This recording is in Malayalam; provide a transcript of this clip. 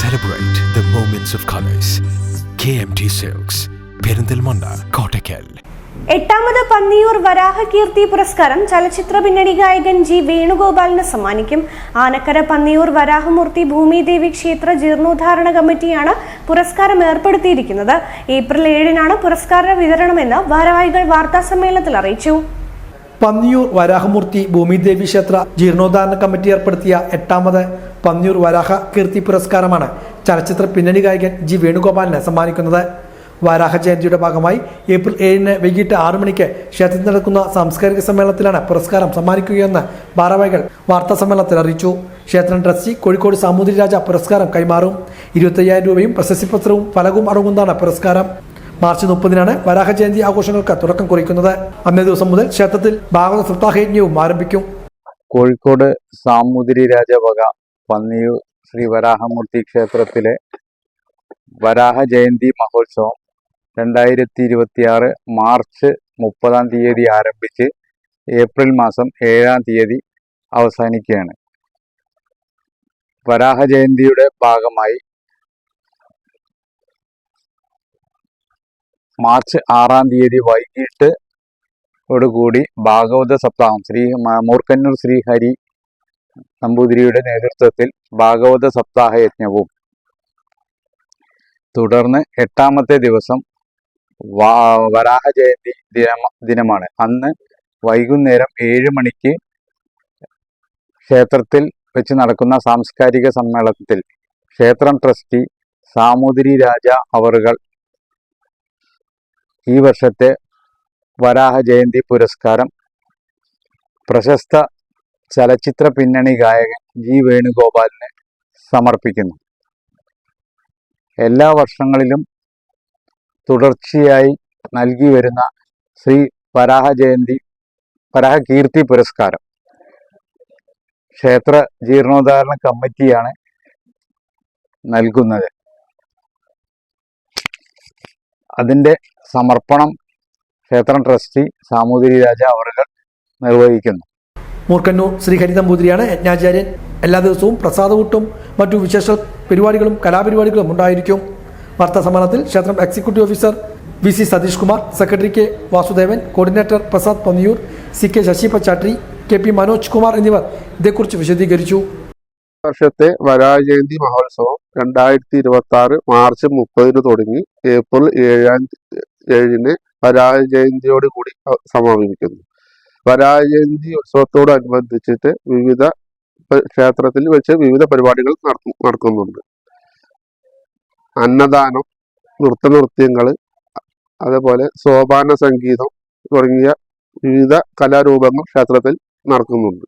Celebrate the moments of colors. KMT Silks, Perindalmanda, Kottakkal. എട്ടാമത് പന്നിയൂർ വരാഹകീർത്തി പുരസ്കാരം ചലച്ചിത്ര പിന്നണി ഗായകൻ ജി വേണുഗോപാലിന് സമ്മാനിക്കും. ആനക്കര പന്നിയൂർ വരാഹമൂർത്തി ഭൂമിദേവി ക്ഷേത്ര ജീർണോദ്ധാരണ കമ്മിറ്റിയാണ് പുരസ്കാരം ഏർപ്പെടുത്തിയിരിക്കുന്നത്. ഏപ്രിൽ 7-നാണ് പുരസ്കാര വിതരണമെന്ന് ഭാരവാഹികൾ വാർത്താസമ്മേളനത്തിൽ അറിയിച്ചു. പന്നിയൂർ വരാഹമൂർത്തി ഭൂമിദേവി ക്ഷേത്ര ജീർണോദ്ധാരണ കമ്മിറ്റി ഏർപ്പെടുത്തിയ എട്ടാമത് പന്നിയൂർ വരാഹ കീർത്തി പുരസ്കാരമാണ് ചലച്ചിത്ര പിന്നണി ഗായകൻ ജി വേണുഗോപാലിന് സമ്മാനിക്കുന്നത്. വരാഹ ജയന്തിയുടെ ഭാഗമായി ഏപ്രിൽ 7-ന് വൈകിട്ട് 6 മണിക്ക് ക്ഷേത്രത്തിൽ നടക്കുന്ന സാംസ്കാരിക സമ്മേളനത്തിലാണ് പുരസ്കാരം സമ്മാനിക്കുകയെന്ന് ഭാരവാഹികൾ വാർത്താ സമ്മേളനത്തിൽ അറിയിച്ചു. ക്ഷേത്രം ട്രസ്റ്റി കോഴിക്കോട് സാമൂതിരി രാജ പുരസ്കാരം കൈമാറും. 25,000 രൂപയും പ്രശസ്തിപത്രവും ഫലകവും അടങ്ങുന്നതാണ് പുരസ്കാരം. മാർച്ച് 30-നാണ് വരാഹ ജയന്തി ആഘോഷങ്ങൾക്ക് തുടക്കം കുറിക്കുന്നത്. അന്നേ ദിവസം മുതൽ ക്ഷേത്രത്തിൽ ഭാഗവത സപ്താഹയജ്ഞവും ആരംഭിക്കും. കോഴിക്കോട് സാമൂതിരി രാജ വക പന്നിയൂർ ശ്രീ വരാഹമൂർത്തി ക്ഷേത്രത്തിലെ വരാഹ ജയന്തി മഹോത്സവം 2026 മാർച്ച് 30-ാം തീയതി ആരംഭിച്ച് ഏപ്രിൽ മാസം 7-ാം തീയതി അവസാനിക്കുകയാണ്. വരാഹ ജയന്തിയുടെ ഭാഗമായി മാർച്ച് 6-ാം തീയതി വൈകിട്ട് ഓടുകൂടി ഭാഗവത സപ്താഹം മൂർക്കന്നൂർ ശ്രീഹരി നമ്പൂതിരിയുടെ നേതൃത്വത്തിൽ ഭാഗവത സപ്താഹ യജ്ഞവും, തുടർന്ന് 8-ാമത്തെ ദിവസം വരാഹ ജയന്തി ദിനമാണ്. അന്ന് വൈകുന്നേരം 7 മണിക്ക് ക്ഷേത്രത്തിൽ വെച്ച് നടക്കുന്ന സാംസ്കാരിക സമ്മേളനത്തിൽ ക്ഷേത്രം ട്രസ്റ്റി സാമൂതിരി രാജ അവറുകൾ ഈ വർഷത്തെ വരാഹ ജയന്തി പുരസ്കാരം പ്രശസ്ത ചലച്ചിത്ര പിന്നണി ഗായകൻ ജി വേണുഗോപാലിന് സമർപ്പിക്കുന്നു. എല്ലാ വർഷങ്ങളിലും തുടർച്ചയായി നൽകി വരുന്ന ശ്രീ വരാഹ കീർത്തി പുരസ്കാരം ക്ഷേത്ര ജീർണോദ്ധാരണ കമ്മിറ്റിയാണ് നൽകുന്നത്. അതിൻ്റെ സമർപ്പണം ക്ഷേത്രം ട്രസ്റ്റി സാമൂതിരി രാജ അവറുകൾ നിർവഹിക്കുന്നു. മൂർക്കന്നൂർ ശ്രീഹരി നമ്പൂതിരിയാണ് യജ്ഞാചാര്യൻ. എല്ലാ ദിവസവും പ്രസാദകൂട്ടും മറ്റു വിശേഷ പരിപാടികളും കലാപരിപാടികളും ഉണ്ടായിരിക്കും. വാർത്താ സമ്മേളനത്തിൽ ക്ഷേത്രം executive officer VC Satheesh Kumar, secretary K Vasudevan, coordinator Prasad Panniyur, CK Sasi Pachatri, KP Manoj Kumar എന്നിവർ ഇതേക്കുറിച്ച് വിശദീകരിച്ചു. വർഷത്തെ വരാഹ ജയന്തി മഹോത്സവം 2026 മാർച്ച് 30-ന് തുടങ്ങി ഏപ്രിൽ 7-ന് വരാഹ ജയന്തിയോടുകൂടി സമാപിക്കുന്നു. വരാഹ ജയന്തി ഉത്സവത്തോടനുബന്ധിച്ചിട്ട് ക്ഷേത്രത്തിൽ വെച്ച് വിവിധ പരിപാടികൾ നടക്കുന്നുണ്ട്. അന്നദാനം, നൃത്യങ്ങൾ, അതേപോലെ സോപാന സംഗീതം തുടങ്ങിയ വിവിധ കലാരൂപങ്ങൾ ക്ഷേത്രത്തിൽ നടക്കുന്നുണ്ട്.